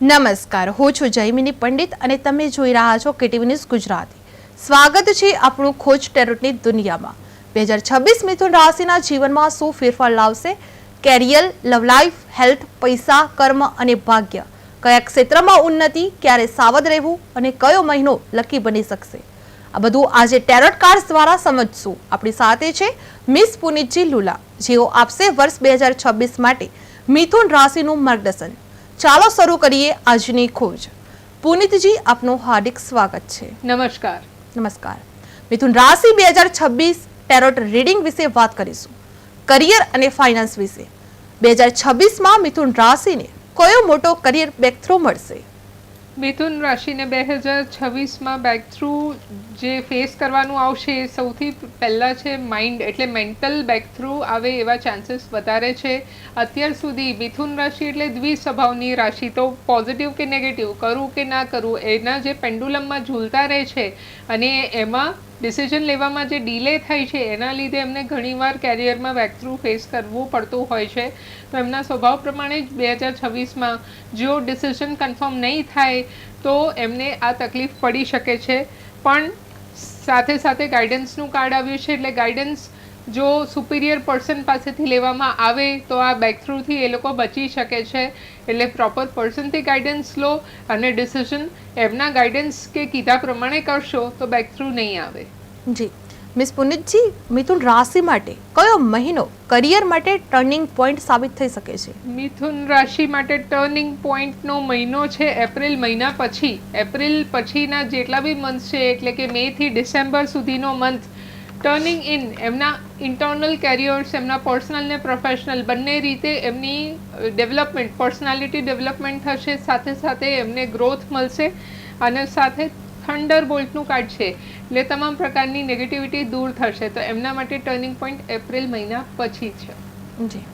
નમસ્કાર, હું છું જયમિની પંડિત અને તમે જોઈ રહ્યા છો કેટીવી ન્યૂઝ ગુજરાતી. સ્વાગત છે આપણું ખોજ ટેરોટની દુનિયામાં. 2026 મિથુન રાશિના જીવનમાં શું ફેરફાર લાવશે? કેરિયર, લવ લાઈફ, હેલ્થ, પૈસા, કર્મ અને ભાગ્ય. કયા ક્ષેત્રમાં ઉન્નતિ, ક્યારે સાવધ રહેવું અને કયો મહિનો લકી બની શકશે? આ બધું આજે ટેરોટ કાર્ડ્સ દ્વારા સમજશું. આપણી સાથે છે મિસ પુનિતજી લુલા, જેઓ આપશે વર્ષ 2026 માટે મિથુન રાશિનું માર્ગદર્શન. ચાલો શરૂ કરીએ આજની ખોજ. પુનિતજી, આપનું હાર્દિક સ્વાગત છે. નમસ્કાર. નમસ્કાર. મિથુન રાશિ 2026 ટેરોટ રીડિંગ વિશે વાત કરીશું. કરિયર અને ફાઇનાન્સ વિશે. 2026માં મિથુન રાશિને કયો મોટો કરિયર બ્રેકથ્રુ મળશે? મિથુન રાશિને 2026માં બ્રેકથ્રુ જે ફેસ કરવાનું આવશે એ સૌથી પહેલાં છે માઇન્ડ, એટલે મેન્ટલ બ્રેકથ્રુ આવે એવા ચાન્સીસ વધારે છે. અત્યાર સુધી મિથુન રાશિ એટલે દ્વિસ્વભાવની રાશિ, તો પોઝિટિવ કે નેગેટિવ, કરવું કે ના કરવું, એના જે પેન્ડુલમમાં ઝૂલતા રહે છે અને એમાં ડિસિઝન લેવામાં જે ડીલે થાય છે એના લીધે એમને ઘણીવાર કેરિયરમાં બ્રેકથ્રુ ફેસ કરવું પડતું હોય છે. તો એમના સ્વભાવ પ્રમાણે જ 2026માં જો ડિસિઝન કન્ફર્મ નહીં થાય તો એમને આ તકલીફ પડી શકે છે. પણ સાથે સાથે ગાઈડન્સનું કાર્ડ આવ્યું છે, એટલે ગાઈડન્સ જો સુપિરિયર પર્સન પાસેથી લેવામાં આવે તો આ બ્રેકથ્રુથી એ લોકો બચી શકે છે. એટલે પ્રોપર પર્સનથી ગાઈડન્સ લો અને ડિસિઝન એમના ગાઈડન્સ કે કીધા પ્રમાણે કરશો તો બ્રેકથ્રુ નહીં આવે. જી મિસ પુનિતજી, મિથુન રાશિ માટે કયો મહિનો કરિયર માટે ટર્નિંગ પોઈન્ટ સાબિત થઈ શકે છે? મિથુન રાશિ માટે ટર્નિંગ પોઈન્ટનો મહિનો છે એપ્રિલ મહિના પછી. એપ્રિલ પછીના જેટલા બી મંથ છે, એટલે કે મે થી ડિસેમ્બર સુધીનો મંથ ટર્નિંગ ઇન એમના ઇન્ટરનલ કેરિયર્સ, એમના પર્સનલ ને પ્રોફેશનલ બંને રીતે એમની ડેવલપમેન્ટ, પર્સનાલિટી ડેવલપમેન્ટ થશે, સાથે સાથે એમને ગ્રોથ મળશે અને સાથે થંડર બોલ્ટનું કાર્ડ છે એટલે તમામ પ્રકારની નેગેટિવિટી દૂર થશે. તો એમના માટે ટર્નિંગ પોઈન્ટ એપ્રિલ મહિના પછી છે. જી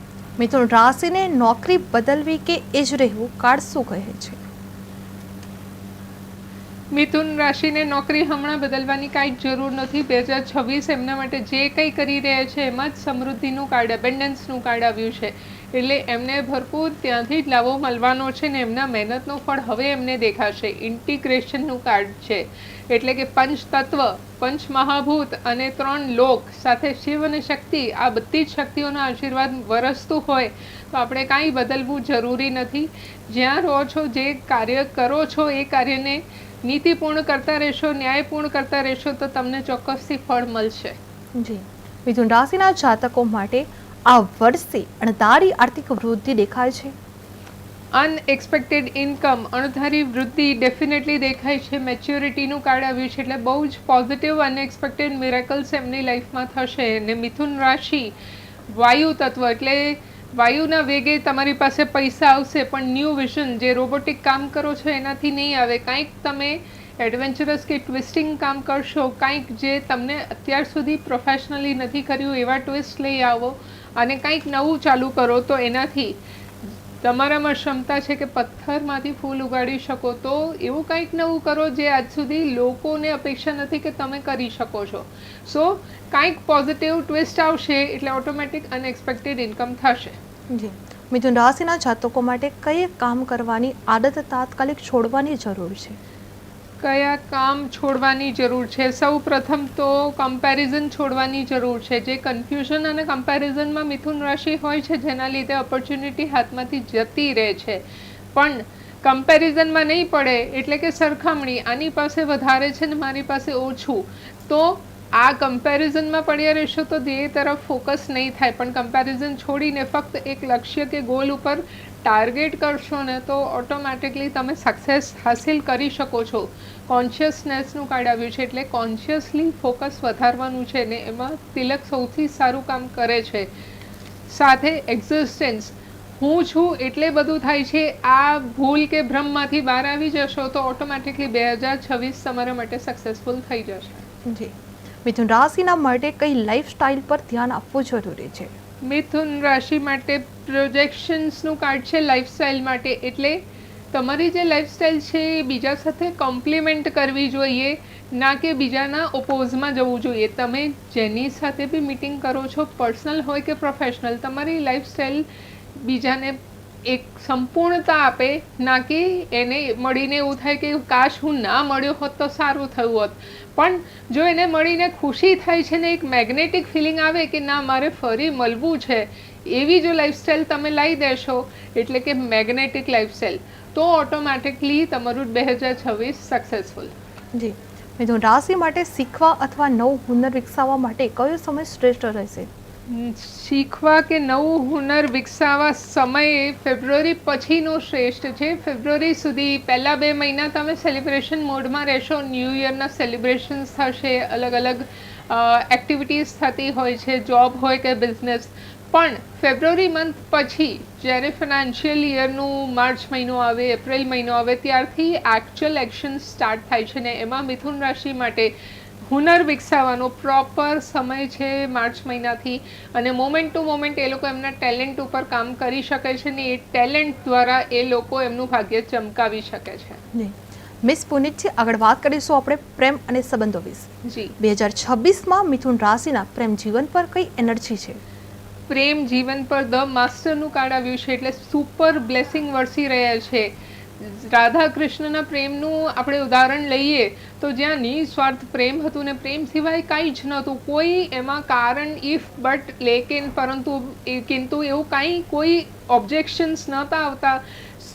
મિથુન રાશિને નોકરી બદલવી કે એ જ રહેવું કાર્ડ શું કહે છે? મિથુન રાશિને નોકરી હમણાં બદલવાની કાંઈ જ જરૂર નથી. 2026 એમના માટે જે કંઈ કરી રહ્યા છે એમાં જ સમૃદ્ધિનું કાર્ડ, એબન્ડન્સનું કાર્ડ આવ્યું છે. એટલે એમને ભરપૂર ત્યાંથી જ લાભો મળવાનો છે ને એમના મહેનતનું ફળ હવે એમને દેખાશે. ઇન્ટિગ્રેશનનું કાર્ડ છે, એટલે કે પંચ તત્વ, પંચ મહાભૂત અને 3 લોક સાથે શિવ અને શક્તિ, આ બધી જ શક્તિઓના આશીર્વાદ વરસતું હોય તો આપણે કાંઈ બદલવું જરૂરી નથી. જ્યાં રહો છો, જે કાર્ય કરો છો એ કાર્યને નીતિપૂર્ણ કરતા રહેશો, ન્યાયપૂર્ણ કરતા રહેશો તો તમને ચોક્કસથી ફળ મળશે. જી મિથુન રાશિના જાતકો માટે આ વર્ષે અણધારી આર્થિક વૃદ્ધિ દેખાય છે? અનએક્સપેક્ટેડ ઇન્કમ, અણધારી વૃદ્ધિ ડેફિનેટલી દેખાય છે. મેચ્યોરિટીનું કાર્ડ આવ્યું છે એટલે બહુ જ પોઝિટિવ અનએક્સપેક્ટેડ મિરેકલ્સ એમની લાઈફમાં થશે. અને મિથુન રાશિ વાયુ તત્વ, એટલે વાયુના વેગે તમારી પાસે પૈસા આવશે, પણ ન્યૂ વિઝન, જે રોબોટિક કામ કરો છો એનાથી નહીં આવે. કાંઈક તમે એડવેન્ચરસ કે ટ્વિસ્ટિંગ કામ કરશો, કાંઈક જે તમને અત્યાર સુધી પ્રોફેશનલી નથી કર્યું એવા ટ્વિસ્ટ લઈ આવો અને કંઈક નવું ચાલુ કરો તો એનાથી તમારામાં ક્ષમતા છે કે પથ્થરમાંથી ફૂલ ઉગાડી શકો. તો એવું કંઈક નવું કરો જે આજ સુધી લોકોને અપેક્ષા નથી કે તમે કરી શકો છો. સો કંઈક પોઝિટિવ ટ્વિસ્ટ આવશે એટલે ઓટોમેટિક અનએક્સપેક્ટેડ ઇન્કમ થશે. જી મિથુન રાશિના જાતકો માટે કઈ કામ કરવાની આદત તાત્કાલિક છોડવાની જરૂર છે? કયા કામ છોડવાની જરૂર છે? સૌ પ્રથમ તો કમ્પેરિઝન છોડવાની જરૂર છે. જે કન્ફ્યુઝન અને કમ્પેરિઝનમાં મિથુન રાશિ હોય છે જેના લીધે ઓપોર્ચ્યુનિટી હાથમાંથી જતી રહે છે. પણ કમ્પેરિઝનમાં નહીં પડે, એટલે કે સરખામણી, આની પાસે વધારે છે ને મારી પાસે ઓછું, તો આ કમ્પેરિઝનમાં પડ્યા રહેશો તો ધ્યેય તરફ ફોકસ નહીં થાય. પણ કમ્પેરિઝન છોડીને ફક્ત એક લક્ષ્ય કે ગોલ ઉપર ટાર્ગેટ કરશો ને તો ઓટોમેટિકલી તમે સક્સેસ હાસિલ કરી શકો છો. કોન્શિયસનેસનું કાર્ડ આવ્યું છે એટલે કોન્શિયસલી ફોકસ વધારવાનું છે ને એમાં તિલક સૌથી સારું કામ કરે છે. સાથે એક્ઝિસ્ટન્સ, હું છું એટલે બધું થાય છે, આ ભૂલ કે ભ્રમમાંથી બહાર આવી જશો તો ઓટોમેટિકલી 2026 તમારા માટે સક્સેસફુલ થઈ જશે. જી મિથુન રાશિના માટે કઈ લાઈફસ્ટાઈલ પર ધ્યાન આપવું જરૂરી છે? મિથુન રાશિ માટે પ્રોજેક્શન્સનું કાર્ડ છે લાઈફસ્ટાઈલ માટે. એટલે તમારી જે લાઈફસ્ટાઈલ છે એ બીજા સાથે કોમ્પ્લિમેન્ટ કરવી જોઈએ, ના કે બીજાના ઓપોઝમાં જવું જોઈએ. તમે જેની સાથે બી મીટિંગ કરો છો, પર્સનલ હોય કે પ્રોફેશનલ, તમારી લાઈફસ્ટાઈલ બીજાને એક સંપૂર્ણતા આપે, ના કે એને મળીને એવું થાય કે કાશ હું ના મળ્યો હોત તો સારું થયું હોત. પણ જો એને મળીને ખુશી થાય છે ને એક મેગ્નેટિક ફિલિંગ આવે કે ના મારે ફરી મળવું છે, એવી જો લાઈફસ્ટાઈલ તમે લાવી દેશો, એટલે કે મેગ્નેટિક લાઈફસ્ટાઈલ, તો ઓટોમેટિકલી તમારું 2026 સક્સેસફુલ. જી, મિથુન રાશિ માટે શીખવા અથવા નવું હુનર વિકસાવવા માટે કયો સમય શ્રેષ્ઠ રહેશે? શીખવા કે નવું હુનર વિકસાવવા સમયે ફેબ્રુઆરી પછીનો શ્રેષ્ઠ છે. ફેબ્રુઆરી સુધી પહેલા 2 મહિના તમે સેલિબ્રેશન મોડમાં રહેશો. ન્યૂ યરના સેલિબ્રેશન્સ થશે, અલગ અલગ એક્ટિવિટીઝ થતી હોય છે, જોબ હોય કે બિઝનેસ. પણ ફેબ્રુઆરી મંથ પછી જ્યારે ફિનાન્શિયલ યરનું માર્ચ મહિનો આવે, એપ્રિલ મહિનો આવે, ત્યારથી એકચ્યુઅલ એક્શન સ્ટાર્ટ થાય છે ને એમાં મિથુન રાશિ માટે હુનર વિકસાવવાનો પ્રોપર સમય છે માર્ચ મહિનાથી. અને મોમેન્ટ ટુ મોમેન્ટ એ લોકો એમના ટેલેન્ટ ઉપર કામ કરી શકે છે ને એ ટેલેન્ટ દ્વારા એ લોકો એમનું ભાગ્ય ચમકાવી શકે છે. જી, મિસ પુનિતજી, આગળ વાત કરીશું આપણે પ્રેમ અને સંબંધો વિશે. જી, 2026માં મિથુન રાશિના પ્રેમ જીવન પર કઈ એનર્જી છે? પ્રેમ જીવન પર ધ માસ્ટરનું કાર્ડ આવ્યું છે, એટલે સુપર બ્લેસિંગ વરસી રહ્યા છે. રાધા કૃષ્ણના પ્રેમનું આપણે ઉદાહરણ લઈએ તો જ્યાં નિસ્વાર્થ પ્રેમ હતું ને પ્રેમ સિવાય કાંઈ જ નહોતું, કોઈ એમાં કારણ ઇફ બટ લેકિન પરંતુ કિંતુ એવું કાંઈ કોઈ ઓબ્જેક્શન્સ નહોતા આવતા.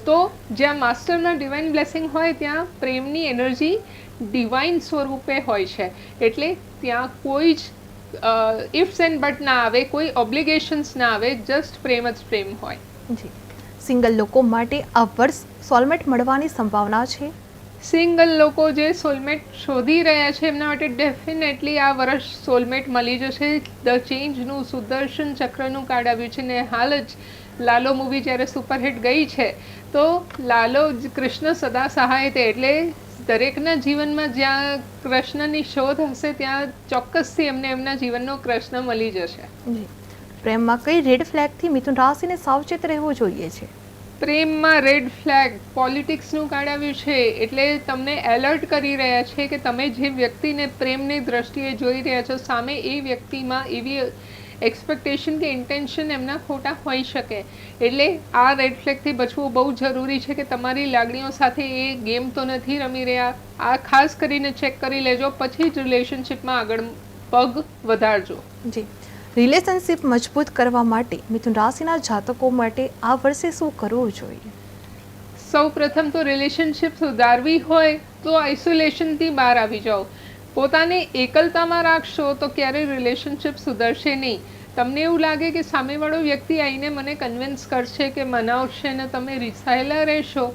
તો જ્યાં માસ્ટરના ડિવાઇન બ્લેસિંગ હોય ત્યાં પ્રેમની એનર્જી ડિવાઇન સ્વરૂપે હોય છે, એટલે ત્યાં કોઈ જ ઇફ્સ એન્ડ બટ ના આવે, કોઈ ઓબ્લિગેશન્સ ના આવે, જસ્ટ પ્રેમ જ પ્રેમ હોય. જી, સિંગલ લોકો માટે આ વર્ષ સોલમેટ મળવાની સંભાવના છે? સિંગલ લોકો જે સોલમેટ શોધી રહ્યા છે એમના માટે ડેફિનેટલી આ વર્ષ સોલમેટ મળી જશે. ધ ચેન્જનું સુદર્શન ચક્રનું કાર્ડ આવ્યું છે ને હાલ જ લાલો મૂવી જ્યારે સુપરહિટ ગઈ છે તો લાલો કૃષ્ણ સદા સહાય તે, એટલે દરેકના જીવનમાં જ્યાં કૃષ્ણની શોધ હશે ત્યાં ચોક્કસથી એમને એમના જીવનનો કૃષ્ણ મળી જશે. જી, પ્રેમમાં કઈ રેડ ફ્લેગથી મિથુન રાશિને સાવચેત રહેવું જોઈએ છે? પ્રેમમાં રેડ ફ્લેગ પોલિટિક્સનું કાર્ડ આવ્યું છે, એટલે તમને એલર્ટ કરી રહ્યા છે કે તમે જે વ્યક્તિને પ્રેમની દ્રષ્ટિએ જોઈ રહ્યા છો સામે એ વ્યક્તિમાં એવી એક્સપેક્ટેશન કે ઇન્ટેન્શન એમના ખોટા હોઈ શકે. એટલે આ રેડ ફ્લેગથી બચવું બહુ જરૂરી છે કે તમારી લાગણીઓ સાથે એ ગેમ તો નથી રમી રહ્યા. આ ખાસ કરીને ચેક કરી લેજો, પછી જ રિલેશનશિપમાં આગળ પગ વધારજો. જી, રિલેશનશિપ મજબૂત કરવા માટે મિથુન રાશિના જાતકો માટે આ વર્ષે શું કરવું જોઈએ? સૌ પ્રથમ તો રિલેશનશિપ સુધારવી હોય તો આઇસોલેશનથી બહાર આવી જાઓ. પોતાને એકલતામાં રાખશો તો ક્યારેય રિલેશનશિપ સુધરશે નહીં. તમને એવું લાગે કે સામેવાળો વ્યક્તિ આવીને મને કન્વિન્સ કરશે કે મનાવશે ને તમે રિસાયેલા રહેશો,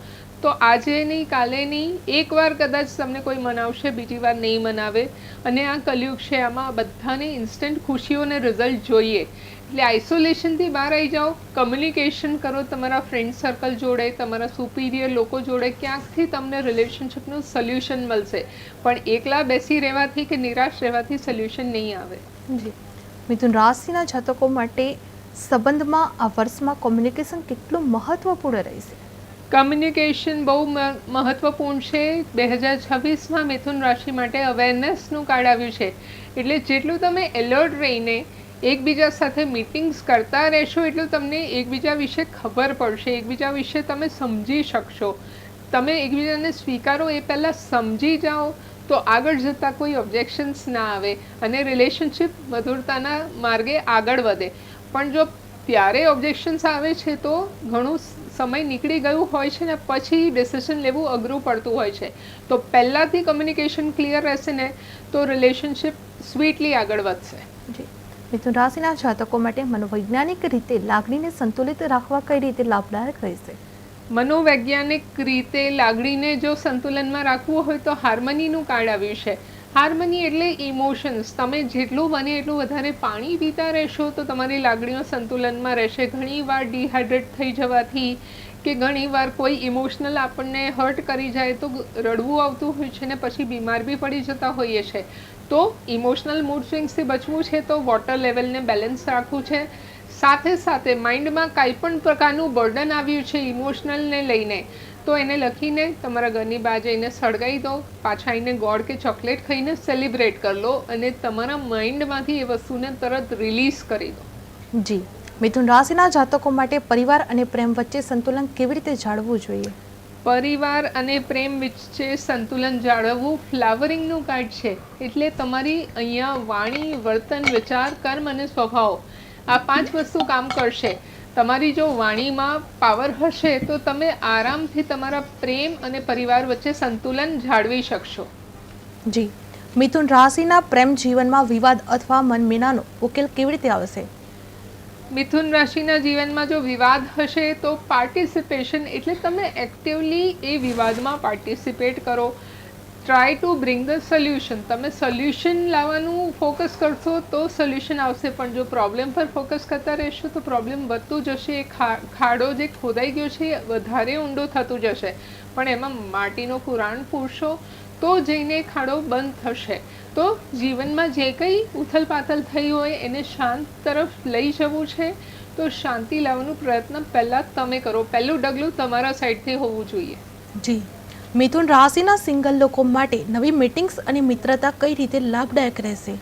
તો આજે નહીં કાલે નહીં, એકવાર કદાચ તમને કોઈ મનાવશે, બીજી વાર નહીં મનાવે. અને આ કલયુગ છે, આમાં બધાને ઇન્સ્ટન્ટ ખુશીઓને રિઝલ્ટ જોઈએ. એટલે આઇસોલેશનથી બહાર આવી જાઓ, કમ્યુનિકેશન કરો તમારા ફ્રેન્ડ સર્કલ જોડે, તમારા સુપિરિયર લોકો જોડે, ક્યાંકથી તમને રિલેશનશિપનું સોલ્યુશન મળશે. પણ એકલા બેસી રહેવાથી કે નિરાશ રહેવાથી સોલ્યુશન નહીં આવે. જી, મિથુન રાશિના જાતકો માટે સંબંધમાં આ વર્ષમાં કોમ્યુનિકેશન કેટલું મહત્વપૂર્ણ રહેશે? કમ્યુનિકેશન બહુ મહત્વપૂર્ણ છે. 2026માં મિથુન રાશિ માટે અવેરનેસનું કાર્ડ આવ્યું છે, એટલે જેટલું તમે એલર્ટ રહીને એકબીજા સાથે મીટિંગ્સ કરતા રહેશો એટલું તમને એકબીજા વિશે ખબર પડશે, એકબીજા વિશે તમે સમજી શકશો. તમે એકબીજાને સ્વીકારો એ પહેલાં સમજી જાઓ તો આગળ જતાં કોઈ ઓબ્જેક્શન્સ ના આવે અને રિલેશનશિપ મધુરતાના માર્ગે આગળ વધે. પણ જો ત્યારે ઓબ્જેક્શન્સ આવે છે તો ઘણું સમય નીકળી ગયું હોય છે ને પછી ડિસિઝન લેવું અઘરું પડતું હોય છે. તો પહેલાંથી કમ્યુનિકેશન ક્લિયર રહેશે ને તો રિલેશનશિપ સ્વીટલી આગળ વધશે. જી, મિથુન રાશિના જાતકો માટે મનોવૈજ્ઞાનિક રીતે લાગણીને સંતુલિત રાખવા કઈ રીતે લાભદાયક રહેશે? મનોવૈજ્ઞાનિક રીતે લાગણીને જો સંતુલનમાં રાખવું હોય તો હાર્મનીનું કાર્ડ આવ્યું છે. હાર્મની એટલે ઇમોશન્સ. તમે જેટલું બને એટલું વધારે પાણી પીતા રહેશો તો તમારી લાગણીઓ સંતુલનમાં રહેશે. ઘણીવાર ડિહાઇડ્રેટ થઈ જવાથી કે ઘણીવાર કોઈ ઇમોશનલ આપણને હર્ટ કરી જાય તો રડવું આવતું હોય છે ને પછી બીમાર બી પડી જતા હોઈએ છે. તો ઇમોશનલ મૂડ સ્વિંગ્સથી બચવું છે તો વોટર લેવલને બેલેન્સ રાખવું છે. સાથે સાથે માઇન્ડમાં કાંઈ પણ પ્રકારનું બર્ડન આવ્યું છે ઇમોશનલને લઈને તો એને લખીને તમારા ઘરની બહાર જઈને સળગાવી દો, પાછા આવીને ગોળ કે ચોકલેટ ખાઈને સેલિબ્રેટ કરી લો અને તમારા માઇન્ડમાંથી એ વસ્તુને તરત રિલીઝ કરી દો. જી, મિથુન રાશિના જાતકો માટે પરિવાર અને પ્રેમ વચ્ચે સંતુલન કેવી રીતે જાળવવું જોઈએ? પરિવાર અને પ્રેમ વચ્ચે સંતુલન જાળવવું ફ્લાવરિંગનું કાર્ડ છે, એટલે તમારી અહીંયા વાણી, વર્તન, વિચાર, કર્મ અને સ્વભાવ આ 5 વસ્તુ કામ કરશે. તમારી જો વાણીમાં પાવર હશે તો તમે આરામથી તમારા પ્રેમ અને પરિવાર વચ્ચે સંતુલન જાળવી શકશો. જી, મિથુન રાશિના પ્રેમ જીવનમાં વિવાદ અથવા મનમેનાનો ઉકેલ કેવી રીતે આવશે? મિથુન રાશિના જીવનમાં જો વિવાદ હશે તો પાર્ટિસિપેશન, એટલે તમે એક્ટિવલી એ વિવાદમાં પાર્ટિસિપેટ કરો. Try to bring the solution. તમે સોલ્યુશન લાવવાનું ફોકસ કરશો તો સોલ્યુશન આવશે, પણ જો પ્રોબ્લેમ પર ફોકસ કરતા રહેશો તો પ્રોબ્લેમ વધતું જશે. એ ખાડો જે ખોદાઈ ગયો છે એ વધારે ઊંડો થતું જશે, પણ એમાં માટીનો પુરાણ પૂરશો તો જઈને ખાડો બંધ થશે. તો જીવનમાં જે કંઈ ઉથલપાથલ થઈ હોય એને શાંત તરફ લઈ જવું છે તો શાંતિ લાવવાનો પ્રયત્ન પહેલાં તમે કરો. પહેલું ડગલું તમારા સાઈડથી હોવું જોઈએ. જી, મિથુન રાશિના સિંગલ લોકો માટે નવી મીટિંગ્સ અને મિત્રતા કઈ રીતે લાભદાયક રહેશે?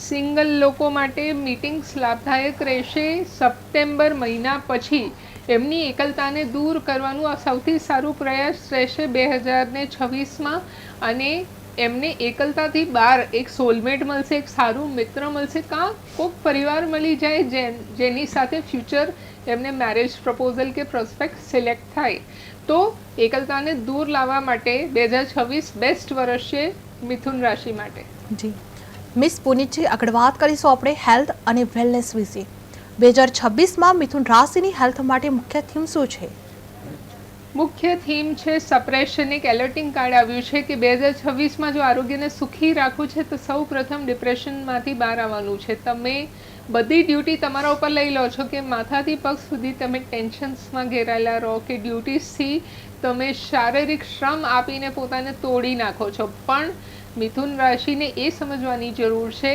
સિંગલ લોકો માટે મીટિંગ્સ લાભદાયક રહેશે. સપ્ટેમ્બર મહિના પછી એમની એકલતાને દૂર કરવાનું આ સૌથી સારું પ્રયાસ રહેશે 2026માં. અને એમને એકલતાથી બહાર એક સોલમેટ મળશે, એક સારું મિત્ર મળશે, કાં કોઈક પરિવાર મળી જાય જેની સાથે ફ્યુચર એમને મેરેજ પ્રપોઝલ કે પ્રોસ્પેક્ટ સિલેક્ટ થાય. તો એકલતાને દૂર લાવવા માટે 2026 બેસ્ટ વર્ષ છે મિથુન રાશિ માટે. જી, મિસ પુનિતજી, આગળ વાત કરીશું આપણે હેલ્થ અને વેલનેસ વિશે. 2026માં મિથુન રાશિની હેલ્થ માટે મુખ્ય થીમ શું છે? મુખ્ય થીમ છે સપ્રેશન. એક એલર્ટિંગ કાર્ડ આવ્યું છે કે 2026માં જો આરોગ્યને સુખી રાખવું છે તો સૌ પ્રથમ ડિપ્રેશનમાંથી બહાર આવવાનું છે. તમે બધી ડ્યુટી તમારા ઉપર લઈ લો છો કે માથાથી પગ સુધી તમે ટેન્શન્સમાં ઘેરાયેલા રહો, કે ડ્યુટીસથી તમે શારીરિક શ્રમ આપીને પોતાને તોડી નાખો છો. પણ મિથુન રાશિને એ સમજવાની જરૂર છે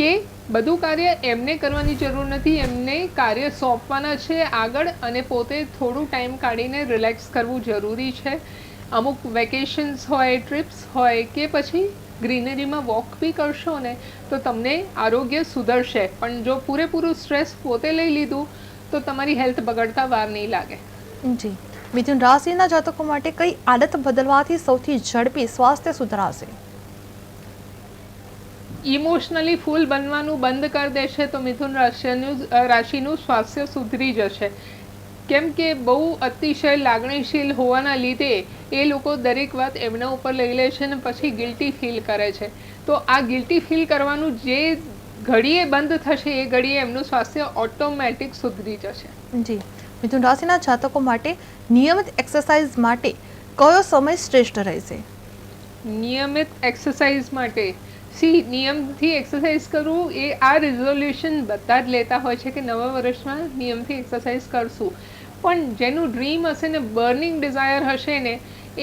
કે બધું કાર્ય એમને કરવાની જરૂર નથી, એમને કાર્ય સોંપવાના છે આગળ, અને પોતે થોડું ટાઈમ કાઢીને રિલેક્સ કરવું જરૂરી છે. અમુક વેકેશન્સ હોય, ટ્રીપ્સ હોય, કે પછી ગ્રીનરીમાં વોક બી કરશો ને તો તમને આરોગ્ય સુધરશે. પણ જો પૂરેપૂરું સ્ટ્રેસ પોતે લઈ લીધું તો તમારી હેલ્થ બગડતા વાર નહીં લાગે. જી, મિથુન રાશિના જાતકો માટે કઈ આદત બદલવાથી સૌથી ઝડપી સ્વાસ્થ્ય સુધરાશે? ઇમોશનલી ફૂલ બનવાનું બંધ કરી દેશે તો મિથુન રાશિનું સ્વાસ્થ્ય સુધરી જશે. કેમ કે બહુ અતિશય લાગણીશીલ હોવાના લીધે એ લોકો દરેક વાત એમના ઉપર લઈ લે છે અને પછી ગિલ્ટી ફીલ કરે છે. તો આ ગિલ્ટી ફીલ કરવાનું જે ઘડીએ બંધ થશે એ ઘડીએ એમનું સ્વાસ્થ્ય ઓટોમેટિક સુધરી જશે. જી, મિથુન રાશિના જાતકો માટે નિયમિત એક્સરસાઇઝ માટે કયો સમય શ્રેષ્ઠ રહેશે? નિયમિત એક્સરસાઇઝ માટે નિયમથી એક્સરસાઇઝ કરવું એ આ રિઝોલ્યુશન બધા જ લેતા હોય છે કે નવા વર્ષમાં નિયમથી એક્સરસાઇઝ કરશું. પણ જેનું ડ્રીમ હશે ને, બર્નિંગ ડિઝાયર હશે ને,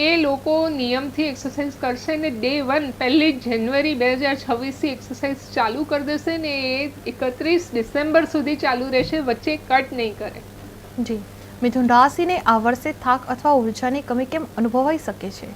એ લોકો નિયમથી એક્સરસાઇઝ કરશે ને ડે 1 પહેલી જાન્યુઆરી 2026થી એક્સરસાઇઝ ચાલુ કરી દેશે ને એ 31 ડિસેમ્બર સુધી ચાલુ રહેશે, વચ્ચે કટ નહીં કરે. જી, મિથુન રાશિને આ વર્ષે થાક અથવા ઉર્જાની કમી કેમ અનુભવાઈ શકે છે?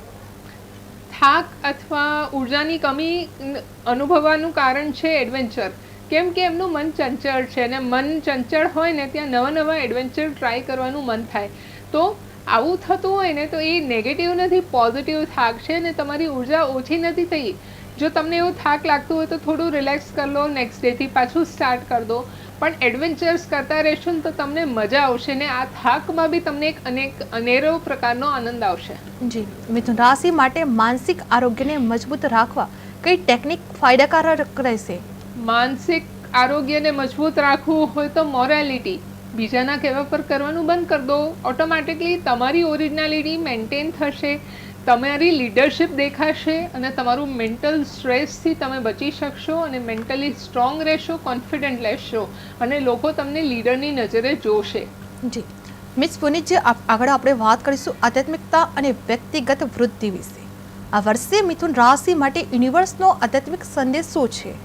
થાક અથવા ઉર્જાની કમી અનુભવવાનું કારણ છે એડવેન્ચર. કેમ કે એમનું મન ચંચળ છે, અને મન ચંચળ હોય ને ત્યાં નવા નવા એડવેન્ચર ટ્રાય કરવાનું મન થાય. તો આવું થતું હોય ને તો એ નેગેટિવ નથી, પોઝિટિવ થાક છે, ને તમારી ઉર્જા ઓછી નથી થઈ. જો તમને એવું થાક લાગતું હોય તો થોડું રિલેક્સ કરી લો, નેક્સ્ટ ડેથી પાછું સ્ટાર્ટ કરી દો. પણ એડવેન્ચર્સ કરતા રહેશો ને તો તમને મજા આવશે, ને આ થાકમાં બી તમને એક અનેરો પ્રકારનો આનંદ આવશે. જી, મિથુન રાશિ માટે માનસિક આરોગ્યને મજબૂત રાખવા કઈ ટેકનિક ફાયદાકારક રહેશે? માનસિક આરોગ્યને મજબૂત રાખવું હોય તો મોરાલિટી, બીજાના કહેવા પર કરવાનું બંધ કરી દો. ઓટોમેટિકલી તમારી ઓરિજિનાલિટી મેન્ટેન થશે, તમારી લીડરશિપ દેખાશે, અને તમારું મેન્ટલ સ્ટ્રેસથી તમે બચી શકશો, અને મેન્ટલી સ્ટ્રોંગ રહેશો, કોન્ફિડન્ટ રહેશો, અને લોકો તમને લીડરની નજરે જોશે. જી, મિસ પુનિતજી, આગળ આપણે વાત કરીશું આધ્યાત્મિકતા અને વ્યક્તિગત વૃદ્ધિ વિશે. આ વર્ષે મિથુન રાશિ માટે યુનિવર્સનો આધ્યાત્મિક સંદેશ શું છે?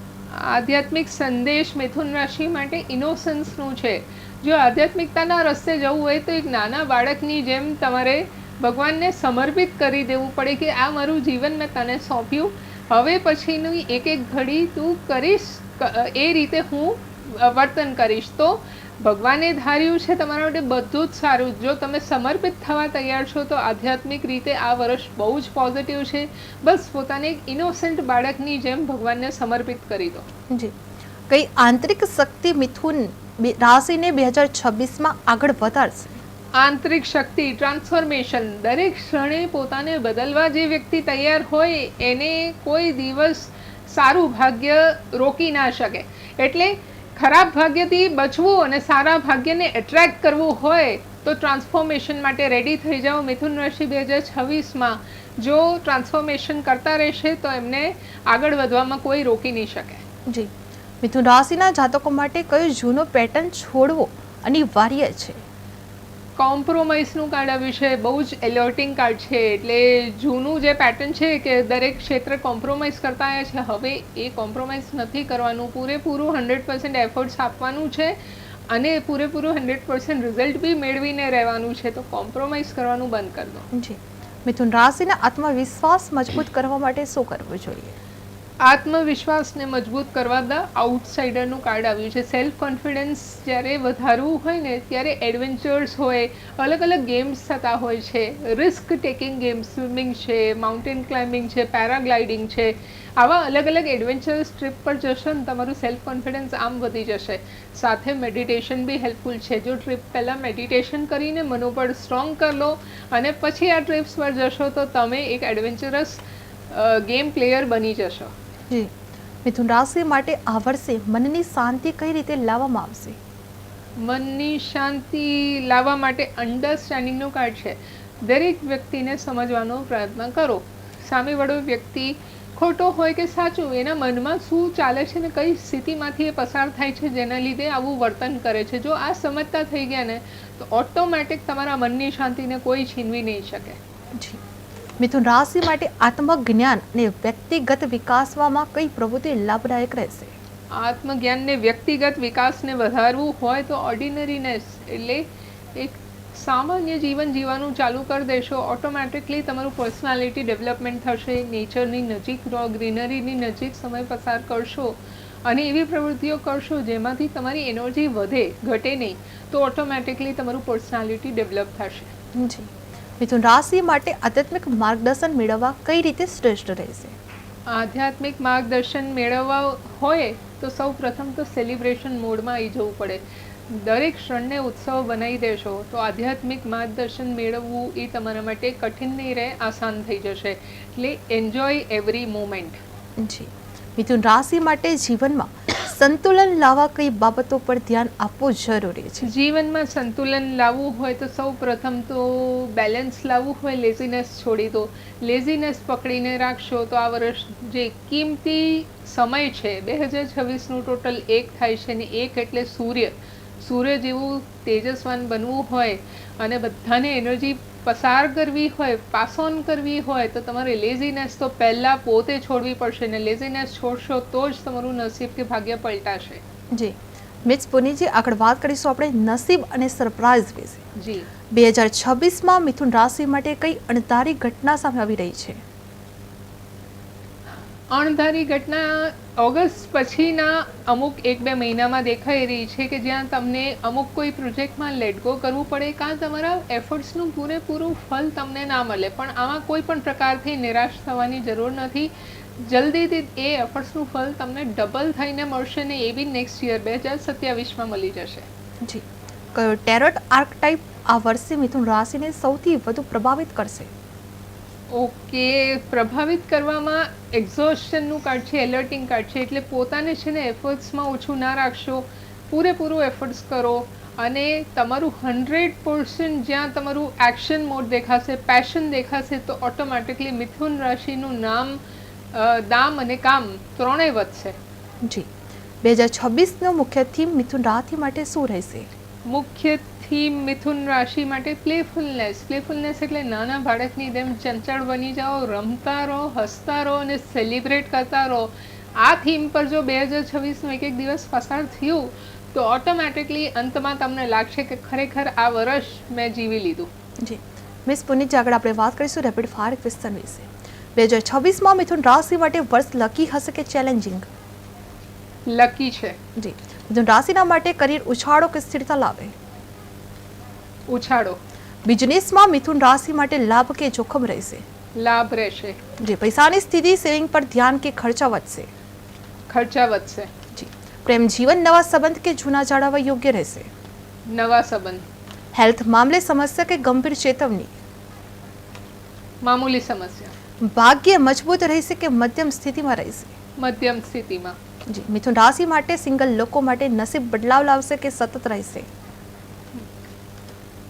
આધ્યાત્મિક સંદેશ મિથુન રાશિ માટે ઇનોસન્સનું છે. જો આધ્યાત્મિકતાના રસ્તે જવું હોય તો એક નાના બાળકની જેમ તમારે ભગવાનને સમર્પિત કરી દેવું પડે કે આ મારું જીવન મેં તને સોંપ્યું, હવે પછીની એક એક ઘડી તું કરીશ, એ રીતે હું વર્તન કરીશ. તો ભગવાને ધાર્યું છે તમારા માટે બધું જ સારું. જો તમે સમર્પિત થવા તૈયાર છો તો આધ્યાત્મિક રીતે આ વર્ષ બહુ જ પોઝિટિવ છે. બસ પોતાને એક ઇનોસેન્ટ બાળકની જેમ ભગવાનને સમર્પિત કરી દો. જી, કઈ આંતરિક શક્તિ મિથુન રાશિને 2026માં આગળ વધારશે? આંતરિક શક્તિ, ટ્રાન્સફોર્મેશન. દરેક ક્ષણે પોતાને બદલવા જે વ્યક્તિ તૈયાર હોય એને કોઈ દિવસ સારું ભાગ્ય રોકી ના શકે. એટલે ખરાબ ભાગ્યથી બચવું અને સારા ભાગ્યને એટ્રેક્ટ કરવું હોય તો ટ્રાન્સફોર્મેશન માટે રેડી થઈ જાઓ. મિથુન રાશિ 2026માં જો ટ્રાન્સફોર્મેશન કરતા રહેશે તો એમને આગળ વધવામાં કોઈ રોકી નહીં શકે. જી, મિથુન રાશિના જાતકો માટે કયો જૂનો પેટર્ન છોડવો અનિવાર્ય છે? કોમ્પ્રોમાઇઝનું કાર્ડ આવ્યું છે. બહુ જ એલર્ટિંગ કાર્ડ છે. એટલે જૂનું જે પેટર્ન છે કે દરેક ક્ષેત્રે કોમ્પ્રોમાઇઝ કરતા આવ્યા છે, હવે એ કોમ્પ્રોમાઇઝ નથી કરવાનું. પૂરેપૂરું 100% એફર્ટ્સ આપવાનું છે અને પૂરેપૂરું 100% રિઝલ્ટ બી મેળવીને રહેવાનું છે. તો કોમ્પ્રોમાઇઝ કરવાનું બંધ કરી દો. જી, મિથુન રાશિના આત્મવિશ્વાસ મજબૂત કરવા માટે શું કરવું જોઈએ? આત્મવિશ્વાસને મજબૂત કરવા ધ આઉટસાઇડરનું કાર્ડ આવ્યું છે. સેલ્ફ કોન્ફિડન્સ જ્યારે વધારવું હોય ને ત્યારે એડવેન્ચર્સ હોય, અલગ અલગ ગેમ્સ થતા હોય છે. રિસ્ક ટેકિંગ ગેમ્સ, સ્વિમિંગ છે, માઉન્ટેન ક્લાઇમ્બિંગ છે, પેરાગ્લાઇડિંગ છે. આવા અલગ અલગ એડવેન્ચરસ ટ્રીપ પર જશો ને તમારું સેલ્ફ કોન્ફિડન્સ આમ વધી જશે. સાથે મેડિટેશન બી હેલ્પફુલ છે. જો ટ્રીપ પહેલાં મેડિટેશન કરીને મનોબળ સ્ટ્રોંગ કરી લો અને પછી આ ટ્રીપ્સ પર જશો તો તમે એક એડવેન્ચરસ ગેમ પ્લેયર બની જશો. જી, મિથુન રાશિ માટે આ વર્ષે મનની શાંતિ કઈ રીતે લાવવામાં આવશે? મનની શાંતિ લાવવા માટે અન્ડરસ્ટેન્ડિંગનો કાર્ડ છે. દરેક વ્યક્તિને સમજવાનો પ્રયત્ન કરો. સામેવાળો વ્યક્તિ ખોટો હોય કે સાચું, એના મનમાં શું ચાલે છે ને કઈ સ્થિતિમાંથી એ પસાર થાય છે જેના લીધે આવું વર્તન કરે છે. જો આ સમજતા થઈ ગયા ને તો ઓટોમેટિક તમારા મનની શાંતિને કોઈ છીનવી નહીં શકે. જી, મિથુન રાશિ માટે આત્મજ્ઞાન અને વ્યક્તિગત વિકાસવામાં કઈ પ્રવૃત્તિ લાભદાયક રહેશે? આત્મજ્ઞાનને વ્યક્તિગત વિકાસને વધારવું હોય તો ઓર્ડિનરીનેસ એટલે એક સામાન્ય જીવન જીવવાનું ચાલુ કરી દેશો. ઓટોમેટિકલી તમારું પર્સનાલિટી ડેવલપમેન્ટ થશે. નેચરની નજીક રહો, ગ્રીનરીની નજીક સમય પસાર કરશો અને એવી પ્રવૃત્તિઓ કરશો જેમાંથી તમારી એનર્જી વધે, ઘટે નહીં. તો ઓટોમેટિકલી તમારું પર્સનાલિટી ડેવલપ થશે. જી, મિથુન રાશિ માટે આધ્યાત્મિક માર્ગદર્શન મેળવવા કઈ રીતે શ્રેષ્ઠ રહેશે? આધ્યાત્મિક માર્ગદર્શન મેળવવા હોય તો સૌ પ્રથમ તો સેલિબ્રેશન મોડમાં આવી જવું પડે. દરેક ક્ષણને ઉત્સવ બનાવી દેશો તો આધ્યાત્મિક માર્ગદર્શન મેળવવું એ તમારા માટે કઠિન નહીં રહે, આસાન થઈ જશે. એટલે એન્જોય એવરી મોમેન્ટ. જી, મિથુન રાશિ માટે જીવનમાં સંતુલન લાવવા કઈ બાબતો પર ધ્યાન આપવું જરૂરી છે? જીવનમાં સંતુલન લાવવું હોય તો સૌ પ્રથમ તો બેલેન્સ લાવવું હોય, લેઝીનેસ છોડી દો. લેઝીનેસ પકડીને રાખશો તો આ વર્ષ જે કિંમતી સમય છે 2026નું ટોટલ 1 થાય છે ને 1 એટલે સૂર્ય જેવું તેજસ્વાન બનવું હોય અને બધાને એનર્જી પસાર કરવી હોય, પાસ ઓન કરવી હોય તો તમારે લેઝીનેસ તો પહેલાં પોતે છોડવી પડશે ને લેઝીનેસ છોડશો તો જ તમારું નસીબ કે ભાગ્ય પલટાશે. જી, મિસ પુનીજી, આગળ વાત કરીશું આપણે નસીબ અને સરપ્રાઇઝ વિશે. જી, 2026માં મિથુન રાશિ માટે કઈ અણધારી ઘટના સામે આવી રહી છે? અણધારી ઘટના ઓગસ્ટ પછીના અમુક 1-2 મહિનામાં દેખાઈ રહી છે કે જ્યાં તમને અમુક કોઈ પ્રોજેક્ટમાં લેટ ગો કરવું પડે કાં તમારા એફર્ટ્સનું પૂરેપૂરું ફળ તમને ના મળે. પણ આમાં કોઈ પણ પ્રકારથી નિરાશ થવાની જરૂર નથી. જલ્દીથી એ એફર્ટ્સનું ફળ તમને ડબલ થઈને મળશે ને એ બી નેક્સ્ટ યર 2027માં મળી જશે. જી, કયો ટેરોટ આર્કટાઇપ આ વર્ષે મિથુન રાશિને સૌથી વધુ પ્રભાવિત કરશે? ઓકે, પ્રભાવિત કરવામાં એક્ઝોસ્શનનું કાર્ડ છે, એલર્ટિંગ કાર્ડ છે. એટલે પોતાને છે ને એફર્ટ્સમાં ઓછું ના રાખશો, પૂરેપૂરું એફર્ટ્સ કરો અને તમારું 100% જ્યાં તમારું એક્શન મોડ દેખાશે, પેશન દેખાશે તો ઓટોમેટિકલી મિથુન રાશિનું નામ, દામ અને કામ ત્રણેય વધશે. જી, 2026નો મુખ્ય થીમ મિથુન રાશિ માટે શું રહેશે? મુખ્ય થીમ મિથુન રાશિ માટે પ્લેફુલનેસ એટલે નાના બાળકની જેમ ચંચળ બની જાઓ, રમતા રહો, હસતા રહો અને સેલિબ્રેટ કરતા રહો. આ થીમ પર જો 2026નો એક દિવસ પસાર થયું તો ઓટોમેટિકલી અંતમાં તમને લાગશે કે ખરેખર આ વર્ષ મેં જીવી લીધું. જી, મિસ પુનીત, આગળ આપણે વાત કરીશું રેપિડ ફાયર ક્વેશ્ચન વિશે. 2026માં મિથુન રાશિ માટે વર્ષ લકી હશે કે ચેલેન્જિંગ? લકી છે. જી, મિથુન રાશિના માટે કરિયર ઉછાળો કે સ્થિરતા લાવે? ઉછાળો. બિઝનેસમાં મિથુન રાશિ માટે લાભ કે જોખમ રહેશે? લાભ રહેશે. જી. પૈસાની સ્થિતિ સેવિંગ પર ધ્યાન કે ખર્ચા વધશે? ખર્ચા વધશે. જી. પ્રેમ જીવન નવા સંબંધ કે જૂના જાળવવા યોગ્ય રહેશે? નવા સંબંધ. હેલ્થ મામલે સમસ્યા કે ગંભીર ચેતવણી? મામૂલી સમસ્યા. ભાગ્ય મજબૂત રહેશે કે મધ્યમ સ્થિતિમાં રહેશે? મધ્યમ સ્થિતિમાં. જી. મિથુન રાશિ માટે સિંગલ લોકો માટે નસીબ બદલાવ લાવશે કે સતત રહેશે?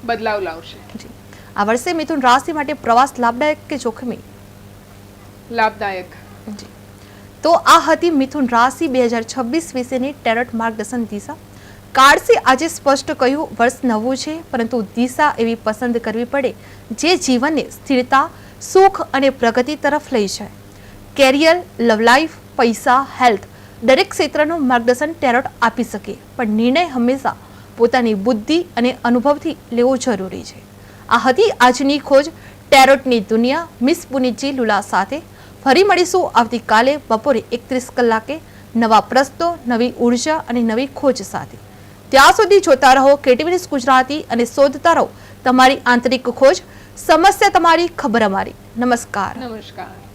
બદલાવ લાવશે. જી. આ વર્ષે મિથુન રાશિ માટે પ્રવાસ લાભદાયક કે જોખમી? લાભદાયક. જી. તો આ હતી મિથુન રાશિ 2026 વિશેની ટેરોટ માર્ગદર્શન દિશા. કાર્ડસે આજે સ્પષ્ટ કહ્યું, વર્ષ નવું છે, પરંતુ દિશા એવી પસંદ કરવી પડે જે જીવનને સ્થિરતા, સુખ અને પ્રગતિ તરફ લઈ જાય. કેરિયર, લવ લાઈફ, પૈસા, હેલ્થ દરેક ક્ષેત્રનું માર્ગદર્શન ટેરોટ આપી શકે, પણ નિર્ણય હંમેશા પોતાની બુદ્ધિ અને અનુભવથી લેવો જરૂરી છે. આ હતી આજની ખોજ ટેરોટની દુનિયા મિસ પુનિતજી લુલા સાથે. ફરી મળીશું આવતીકાલે બપોરે 31 કલાકે નવા પ્રશ્નો, નવી ઉર્જા અને નવી ખોજ સાથે. ત્યાં સુધી જોતા રહો કેટીવી ન્યૂઝ ગુજરાતી અને શોધતા રહો તમારી આંતરિક ખોજ. સમસ્યા તમારી, ખબર અમારી. નમસ્કાર. નમસ્કાર.